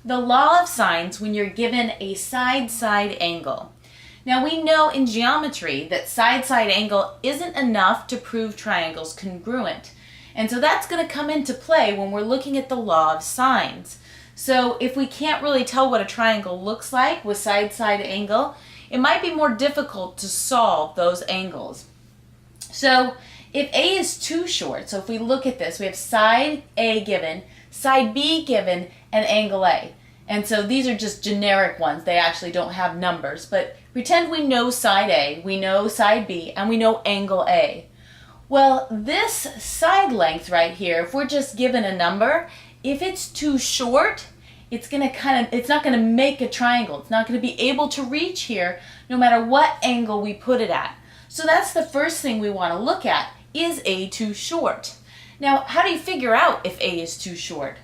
the law of sines when you're given a side-side angle. Now we know in geometry that side-side angle isn't enough to prove triangles congruent. And so that's going to come into play when we're looking at the law of sines. So if we can't really tell what a triangle looks like with side-side angle, it might be more difficult to solve those angles. So if A is too short, so if we look at this, we have side A given, side B given, and angle A. And so these are just generic ones. They actually don't have numbers. But pretend we know side A, we know side B, and we know angle A. Well, this side length right here, if we're just given a number, if it's too short, it's not going to make a triangle. It's not going to be able to reach here no matter what angle we put it at. So that's the first thing we want to look at. Is A too short? Now, how do you figure out if A is too short?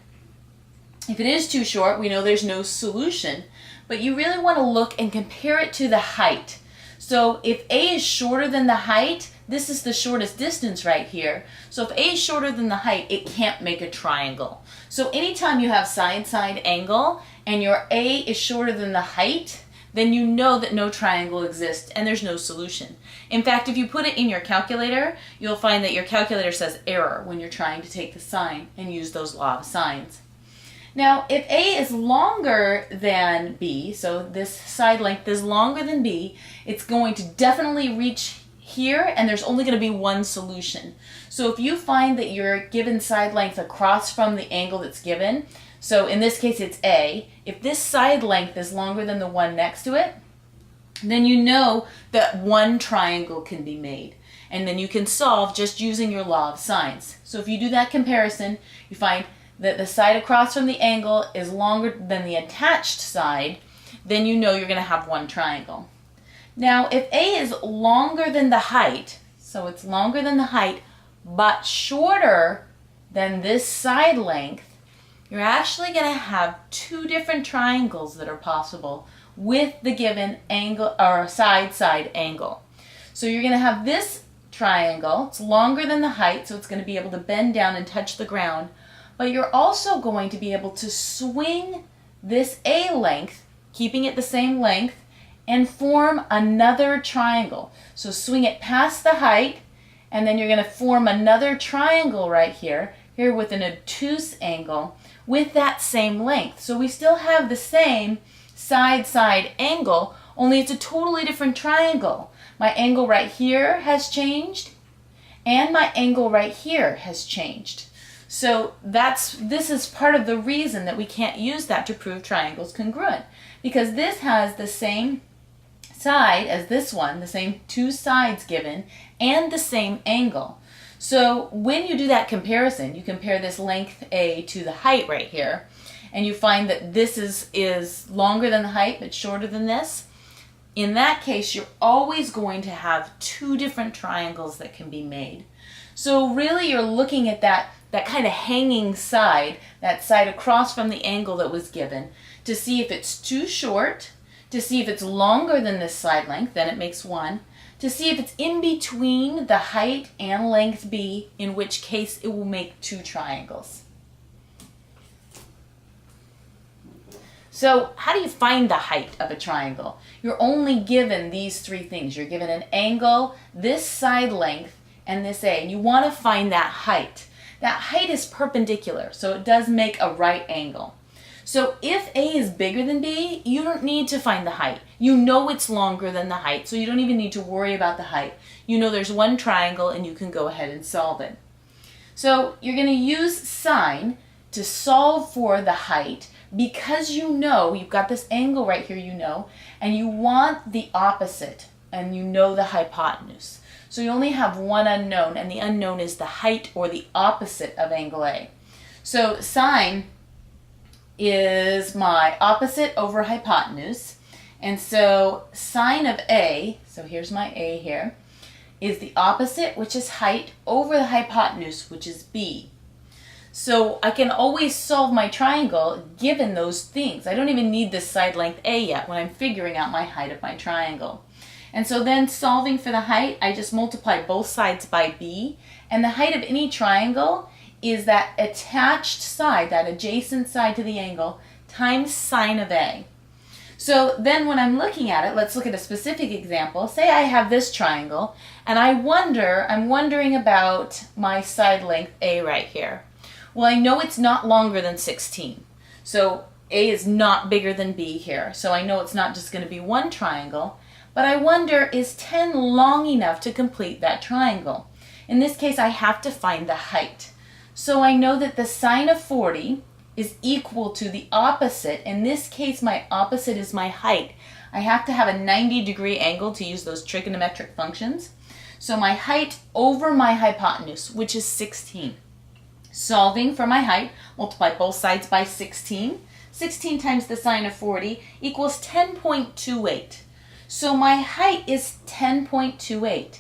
If it is too short, we know there's no solution, but you really want to look and compare it to the height. So if A is shorter than the height, this is the shortest distance right here. So if A is shorter than the height, it can't make a triangle. So anytime you have side-side angle and your A is shorter than the height, then you know that no triangle exists and there's no solution. In fact, if you put it in your calculator, you'll find that your calculator says error when you're trying to take the sign and use those law of sines. Now, if A is longer than B, so this side length is longer than B, it's going to definitely reach here, and there's only going to be one solution. So if you find that you're given side length across from the angle that's given, so in this case it's A, if this side length is longer than the one next to it, then you know that one triangle can be made. And then you can solve just using your law of sines. So if you do that comparison, you find that the side across from the angle is longer than the attached side, then you know you're going to have one triangle. Now, if A is longer than the height, so it's longer than the height, but shorter than this side length, you're actually going to have two different triangles that are possible with the given angle or side-side angle. So you're going to have this triangle, it's longer than the height, so it's going to be able to bend down and touch the ground, but you're also going to be able to swing this A length, keeping it the same length, and form another triangle. So swing it past the height, and then you're going to form another triangle right here with an obtuse angle with that same length. So we still have the same side-side angle, only it's a totally different triangle. My angle right here has changed, and my angle right here has changed. So this is part of the reason that we can't use that to prove triangles congruent, because this has the same side as this one, the same two sides given, and the same angle. So when you do that comparison, you compare this length A to the height right here, and you find that this is longer than the height but shorter than this. In that case, you're always going to have two different triangles that can be made. So really you're looking at that kind of hanging side, that side across from the angle that was given, to see if it's too short, to see if it's longer than this side length, then it makes one, to see if it's in between the height and length B, in which case it will make two triangles. So how do you find the height of a triangle? You're only given these three things. You're given an angle, this side length, and this A, and you want to find that height. That height is perpendicular, so it does make a right angle. So if A is bigger than B, you don't need to find the height. You know it's longer than the height, so you don't even need to worry about the height. You know there's one triangle and you can go ahead and solve it. So you're going to use sine to solve for the height because you know you've got this angle right here, you know, and you want the opposite, and you know the hypotenuse. So you only have one unknown, and the unknown is the height or the opposite of angle A. So sine is my opposite over hypotenuse, and so sine of A, so here's my A here, is the opposite, which is height, over the hypotenuse, which is B. So I can always solve my triangle given those things. I don't even need this side length A yet when I'm figuring out my height of my triangle. And so then solving for the height, I just multiply both sides by B, and the height of any triangle is that attached side, that adjacent side to the angle, times sine of A. So then when I'm looking at it, let's look at a specific example. Say I have this triangle, and I'm wondering about my side length A right here. Well, I know it's not longer than 16. So A is not bigger than B here. So I know it's not just going to be one triangle. But I wonder, is 10 long enough to complete that triangle? In this case, I have to find the height. So I know that the sine of 40 is equal to the opposite. In this case, my opposite is my height. I have to have a 90-degree angle to use those trigonometric functions. So my height over my hypotenuse, which is 16. Solving for my height, multiply both sides by 16. 16 times the sine of 40 equals 10.28. So my height is 10.28.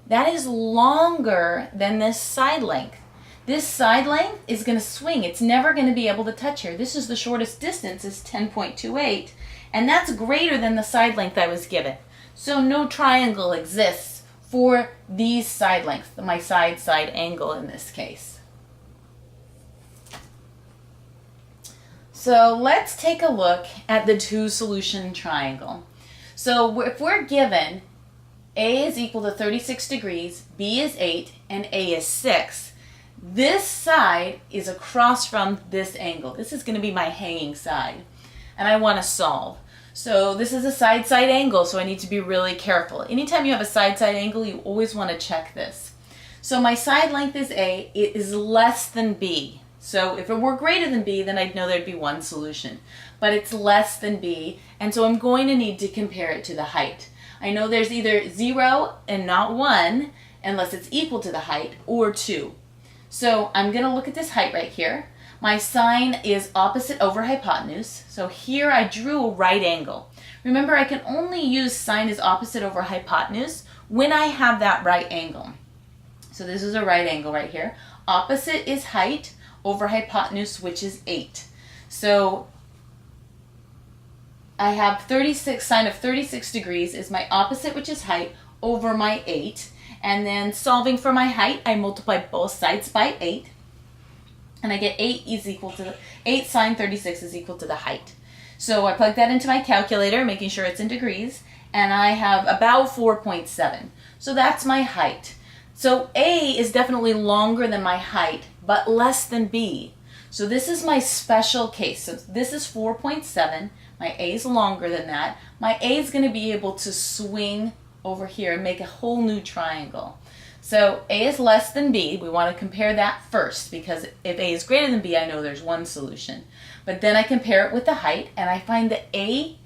That is longer than this side length. This side length is going to swing. It's never going to be able to touch here. This is the shortest distance, is 10.28, and that's greater than the side length I was given. So no triangle exists for these side lengths, my side-side angle in this case. So let's take a look at the two-solution triangle. So if we're given A is equal to 36 degrees, B is 8, and A is 6, this side is across from this angle. This is going to be my hanging side, and I want to solve. So this is a side-side angle, so I need to be really careful. Anytime you have a side-side angle, you always want to check this. So my side length is A. It is less than B. So if it were greater than B, then I'd know there'd be one solution. But it's less than B, and so I'm going to need to compare it to the height. I know there's either 0 and not 1, unless it's equal to the height, or 2. So I'm going to look at this height right here. My sine is opposite over hypotenuse. So here I drew a right angle. Remember, I can only use sine is opposite over hypotenuse when I have that right angle. So this is a right angle right here. Opposite is height over hypotenuse, which is 8. So I have 36, sine of 36 degrees is my opposite, which is height, over my 8. And then solving for my height, I multiply both sides by 8. And I get 8 sine 36 is equal to the height. So I plug that into my calculator, making sure it's in degrees, and I have about 4.7. So that's my height. So A is definitely longer than my height, but less than B. So this is my special case. So this is 4.7. My A is longer than that. My A is going to be able to swing over here and make a whole new triangle. So A is less than B. We want to compare that first, because if A is greater than B, I know there's one solution. But then I compare it with the height, and I find that A,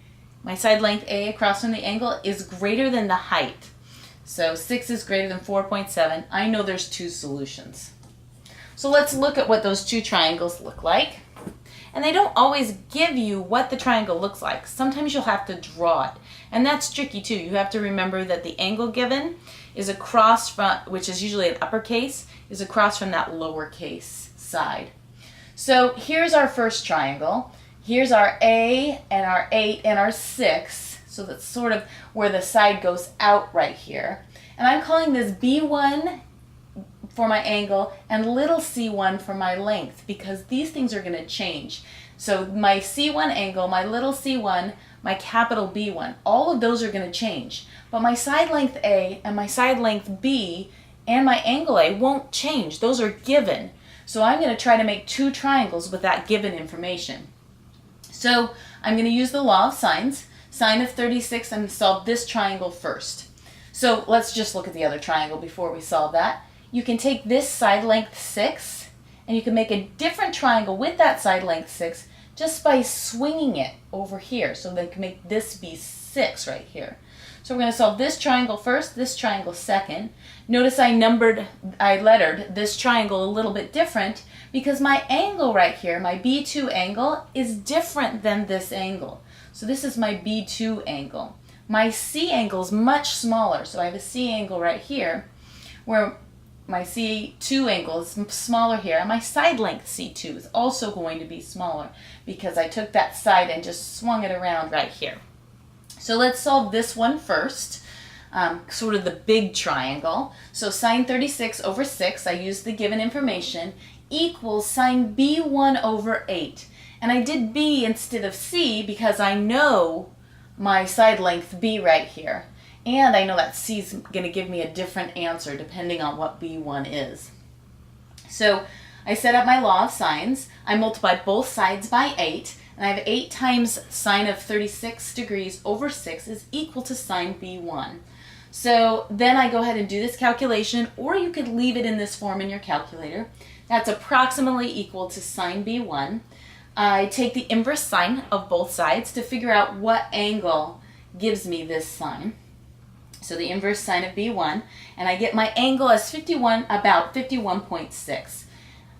my side length A across from the angle, is greater than the height. So 6 is greater than 4.7. I know there's two solutions. So let's look at what those two triangles look like. And they don't always give you what the triangle looks like. Sometimes you'll have to draw it. And that's tricky too. You have to remember that the angle given is across from, which is usually an uppercase, is across from that lowercase side. So here's our first triangle. Here's our A and our 8 and our 6. So that's sort of where the side goes out right here. And I'm calling this B1 for my angle and little c1 for my length, because these things are going to change. So my c1 angle, my little c1, my capital B1, all of those are going to change. But my side length A and my side length B and my angle A won't change. Those are given. So I'm going to try to make two triangles with that given information. So I'm going to use the law of sines. Sine of 36, I'm going to solve this triangle first. So let's just look at the other triangle before we solve that. You can take this side length 6, and you can make a different triangle with that side length 6 just by swinging it over here. So they can make this be 6 right here. So we're going to solve this triangle first, this triangle second. Notice I lettered this triangle a little bit different because my angle right here, my B2 angle, is different than this angle. So this is my B2 angle. My C angle is much smaller, so I have a C angle right here, where my C2 angle is smaller here, and my side length C2 is also going to be smaller because I took that side and just swung it around right here. So let's solve this one first, sort of the big triangle. So sine 36 over 6, I use the given information, equals sine B1 over 8. And I did B instead of C because I know my side length B right here. And I know that C is going to give me a different answer depending on what B1 is. So I set up my law of sines. I multiplied both sides by 8. And I have 8 times sine of 36 degrees over 6 is equal to sine B1. So then I go ahead and do this calculation, or you could leave it in this form in your calculator. That's approximately equal to sine B1. I take the inverse sine of both sides to figure out what angle gives me this sine. So the inverse sine of B1, and I get my angle as about 51.6.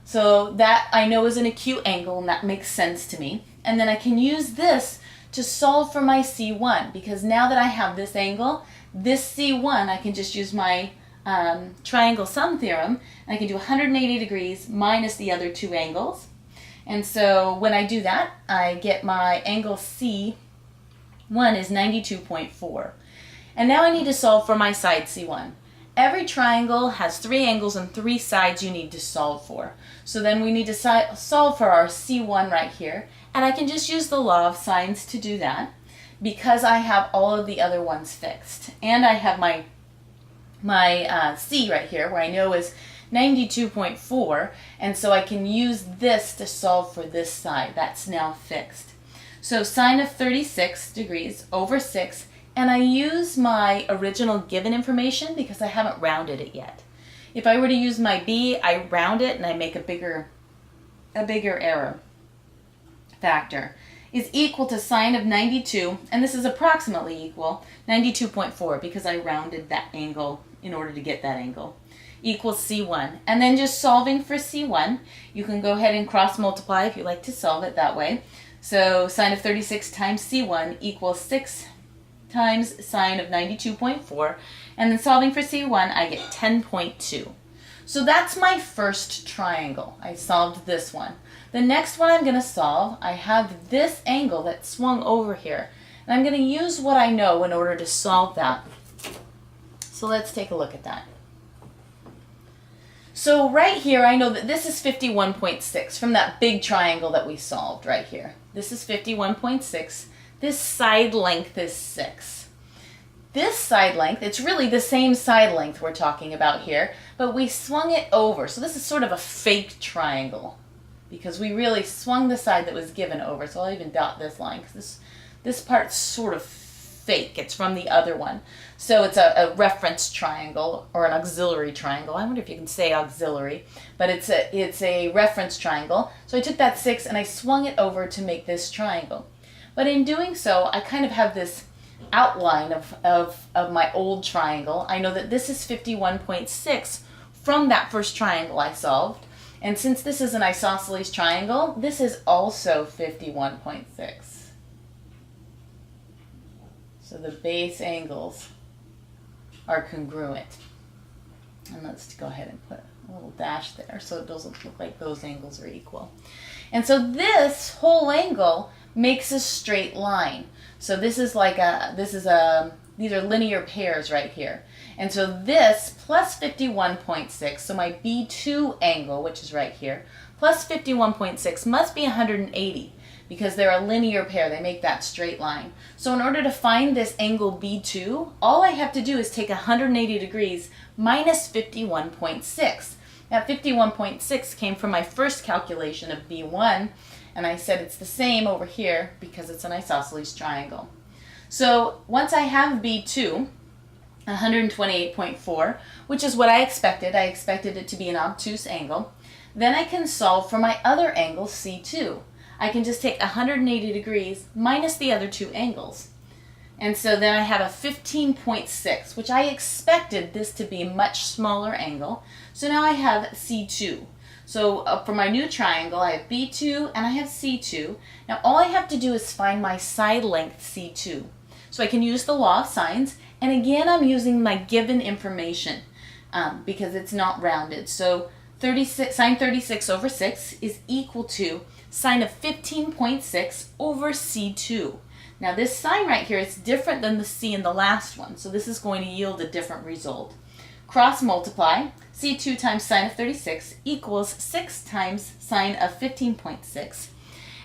So that I know is an acute angle, and that makes sense to me. And then I can use this to solve for my C1, because now that I have this angle, this C1, I can just use my triangle sum theorem, and I can do 180 degrees minus the other two angles. And so when I do that, I get my angle C1 is 92.4. And now I need to solve for my side C1. Every triangle has 3 angles and 3 sides you need to solve for. So then we need to solve for our C1 right here. And I can just use the law of sines to do that because I have all of the other ones fixed. And I have my C right here where I know is 92.4. And so I can use this to solve for this side. That's now fixed. So sine of 36 degrees over 6. And I use my original given information because I haven't rounded it yet. If I were to use my B, I round it and I make a bigger error factor, is equal to sine of 92, and this is approximately equal, 92.4 because I rounded that angle in order to get that angle, equals C1. And then just solving for C1, you can go ahead and cross multiply if you like to solve it that way. So sine of 36 times C1 equals 6 times sine of 92.4, and then solving for C1 I get 10.2. So that's my first triangle. I solved this one. The next one I'm going to solve, I have this angle that swung over here, and I'm going to use what I know in order to solve that. So let's take a look at that. So right here I know that this is 51.6 from that big triangle that we solved right here. This is 51.6. This side length is 6. This side length, it's really the same side length we're talking about here, but we swung it over. So this is sort of a fake triangle because we really swung the side that was given over. So I'll even dot this line because this part's sort of fake. It's from the other one. So it's a reference triangle or an auxiliary triangle. I wonder if you can say auxiliary, but it's a reference triangle. So I took that 6 and I swung it over to make this triangle. But in doing so, I kind of have this outline of my old triangle. I know that this is 51.6 from that first triangle I solved. And since this is an isosceles triangle, this is also 51.6. So the base angles are congruent. And let's go ahead and put a little dash there so it doesn't look like those angles are equal. And so this whole angle makes a straight line. So this is like these are linear pairs right here. And so this plus 51.6, so my B2 angle, which is right here, plus 51.6 must be 180 because they're a linear pair. They make that straight line. So in order to find this angle B2, all I have to do is take 180 degrees minus 51.6. That 51.6 came from my first calculation of B1, and I said it's the same over here because it's an isosceles triangle. So once I have B2, 128.4, which is what I expected it to be an obtuse angle, then I can solve for my other angle, C2. I can just take 180 degrees minus the other two angles. And so then I have a 15.6, which I expected this to be a much smaller angle. So now I have C2. So for my new triangle, I have B2 and I have C2. Now all I have to do is find my side length C2. So I can use the law of sines. And again, I'm using my given information because it's not rounded. So sine 36 over 6 is equal to sine of 15.6 over C2. Now this sign right here is different than the C in the last one, so this is going to yield a different result. Cross multiply, C2 times sine of 36 equals 6 times sine of 15.6.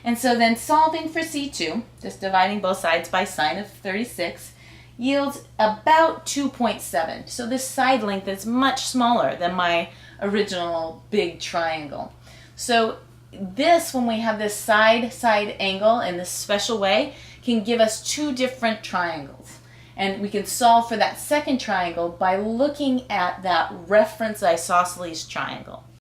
And so then solving for C2, just dividing both sides by sine of 36, yields about 2.7. So this side length is much smaller than my original big triangle. So this, when we have this side-side angle in this special way, can give us two different triangles. And we can solve for that second triangle by looking at that reference isosceles triangle.